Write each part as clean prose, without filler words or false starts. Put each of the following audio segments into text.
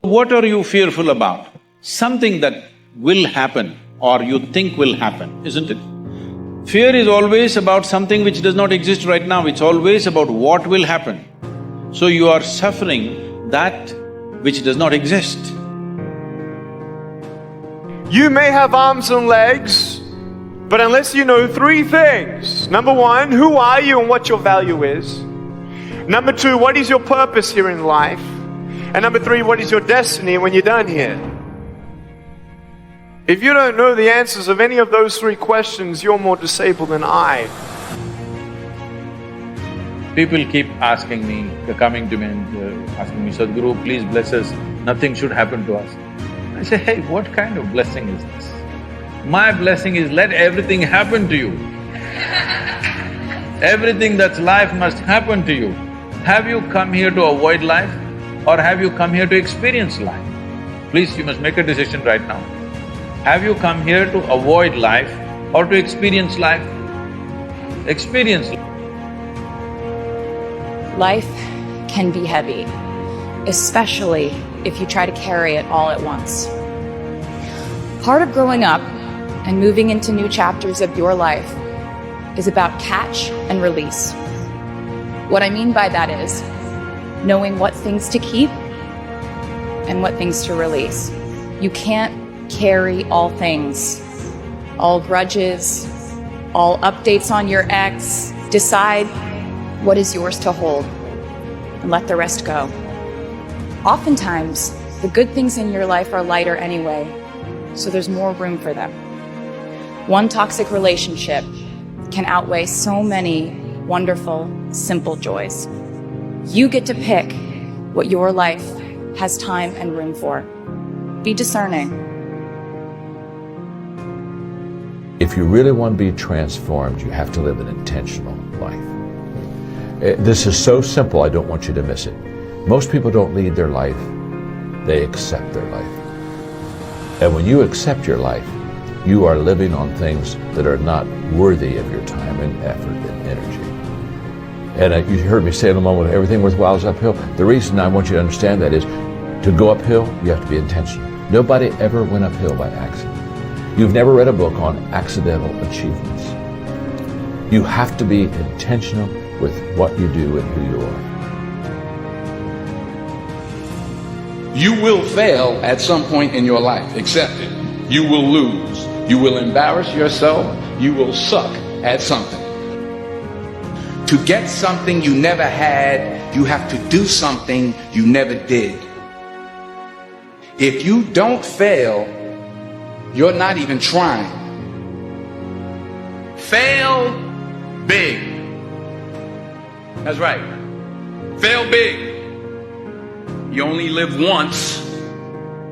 What are you fearful about? Something that will happen or you think will happen, isn't it? Fear is always about something which does not exist right now, it's always about what will happen. So you are suffering that which does not exist. You may have arms and legs, but unless you know three things. Number one, who are you and what your value is? Number two, what is your purpose here in life? And number three, what is your destiny when you're done here? If you don't know the answers of any of those three questions, you're more disabled than I. People keep asking me, coming to me and asking me, Sadhguru, please bless us, nothing should happen to us. I say, hey, what kind of blessing is this? My blessing is let everything happen to you. Everything that's life must happen to you. Have you come here to avoid life or have you come here to experience life? Please, you must make a decision right now. Have you come here to avoid life or to experience life? Experience life. Life can be heavy, especially if you try to carry it all at once. Part of growing up and moving into new chapters of your life is about catch and release. What I mean by that is knowing what things to keep and what things to release. You can't carry all things, all grudges, all updates on your ex. Decide what is yours to hold and let the rest go. Oftentimes, the good things in your life are lighter anyway, so there's more room for them. One toxic relationship can outweigh so many wonderful, simple joys. You get to pick what your life has time and room for. Be discerning. If you really want to be transformed, you have to live an intentional life. This is so simple, I don't want you to miss it. Most people don't lead their life, they accept their life. And when you accept your life, you are living on things that are not worthy of your time and effort and energy. And you heard me say in a moment, everything worthwhile is uphill. The reason I want you to understand that is to go uphill, you have to be intentional. Nobody ever went uphill by accident. You've never read a book on accidental achievements. You have to be intentional with what you do and who you are. You will fail at some point in your life. Accept it. You will lose. You will embarrass yourself. You will suck at something. To get something you never had, you have to do something you never did. If you don't fail, you're not even trying. Fail big. That's right. Fail big. You only live once,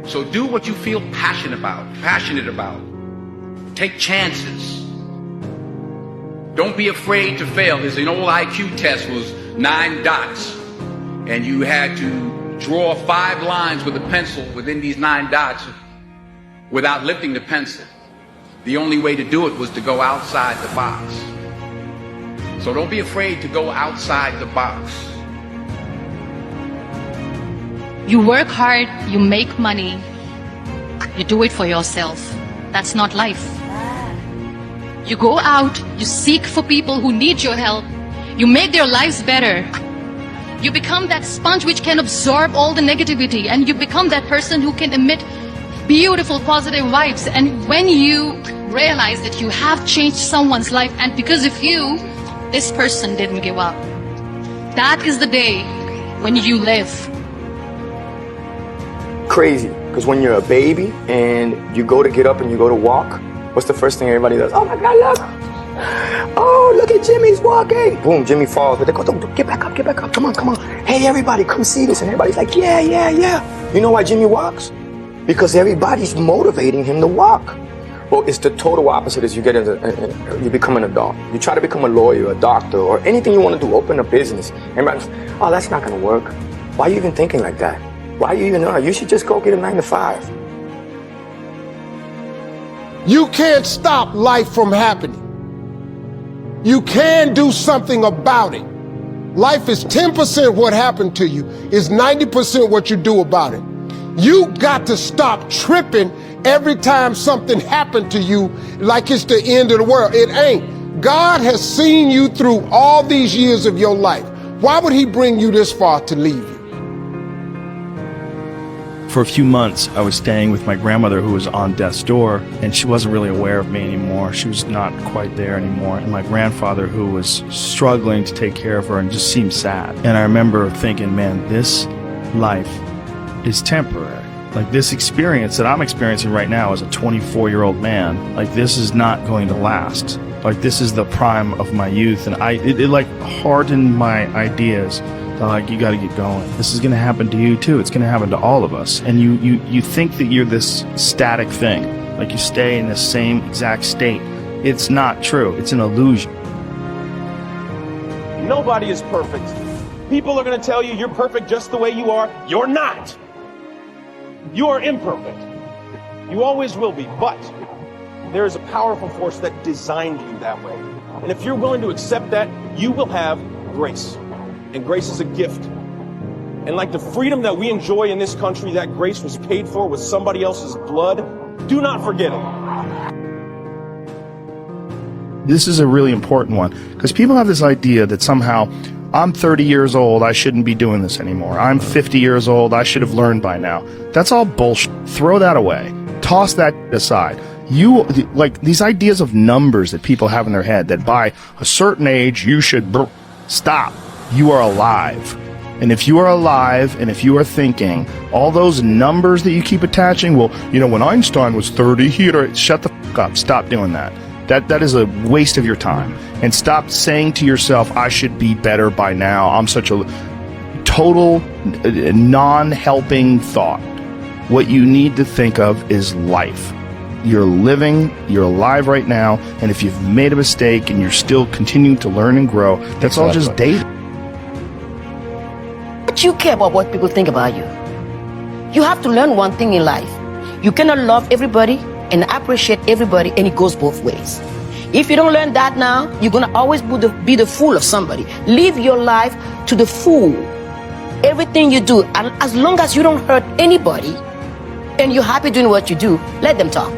so do what you feel passionate about. Take chances. Don't be afraid to fail. There's an old IQ test, was 9 dots, and you had to draw 5 lines with a pencil within these 9 dots without lifting the pencil. The only way to do it was to go outside the box. So don't be afraid to go outside the box. You work hard, you make money, you do it for yourself. That's not life. You go out, you seek for people who need your help, you make their lives better. You become that sponge which can absorb all the negativity, and you become that person who can emit beautiful positive vibes. And when you realize that you have changed someone's life, and because of you, this person didn't give up, that is the day when you live. Crazy, because when you're a baby and you go to get up and you go to walk, what's the first thing everybody does? Oh my God, look! Oh, look at Jimmy's walking! Boom, Jimmy falls, but they go, get back up, come on. Hey, everybody, come see this. And everybody's like, yeah. You know why Jimmy walks? Because everybody's motivating him to walk. Well, it's the total opposite as you get into, you become an adult. You try to become a lawyer, a doctor, or anything you want to do, open a business. Everybody's, oh, that's not going to work. Why are you even thinking like that? Why you even know? You should just go get a 9 to 5. You can't stop life from happening. You can do something about it. Life is 10% what happened to you. It's 90% what you do about it. You got to stop tripping every time something happened to you like it's the end of the world. It ain't. God has seen you through all these years of your life. Why would he bring you this far to leave you? For a few months, I was staying with my grandmother who was on death's door, and she wasn't really aware of me anymore. She was not quite there anymore. And my grandfather, who was struggling to take care of her and just seemed sad. And I remember thinking, man, this life is temporary. Like, this experience that I'm experiencing right now as a 24-year-old man, like, this is not going to last. Like, this is the prime of my youth, and it like hardened my ideas. Like, you got to get going. This is going to happen to you too. It's going to happen to all of us. And you think that you're this static thing, like you stay in the same exact state. It's not true. It's an illusion. Nobody is perfect. People are going to tell you you're perfect just the way you are. You're not. You are imperfect. You always will be. But there is a powerful force that designed you that way. And if you're willing to accept that, you will have grace. And grace is a gift. And like the freedom that we enjoy in this country, that grace was paid for with somebody else's blood. Do not forget it. This is a really important one, because people have this idea that somehow I'm 30 years old, I shouldn't be doing this anymore. I'm 50 years old, I should have learned by now. That's all bullshit. Throw that away. Toss that aside. You, like, these ideas of numbers that people have in their head, that by a certain age you should stop. You are alive. And if you are alive, and if you are thinking, all those numbers that you keep attaching, well, you know, when Einstein was 30, he had shut the fuck up. Stop doing that. That is a waste of your time. And stop saying to yourself, I should be better by now. I'm such a total non-helping thought. What you need to think of is life. You're living, you're alive right now, and if you've made a mistake and you're still continuing to learn and grow, that's all just data. But you care about what people think about you. You have to learn one thing in life. You cannot love everybody and appreciate everybody, and it goes both ways. If you don't learn that now, you're going to always be the fool of somebody. Live your life to the full. Everything you do, and as long as you don't hurt anybody, and you're happy doing what you do, let them talk.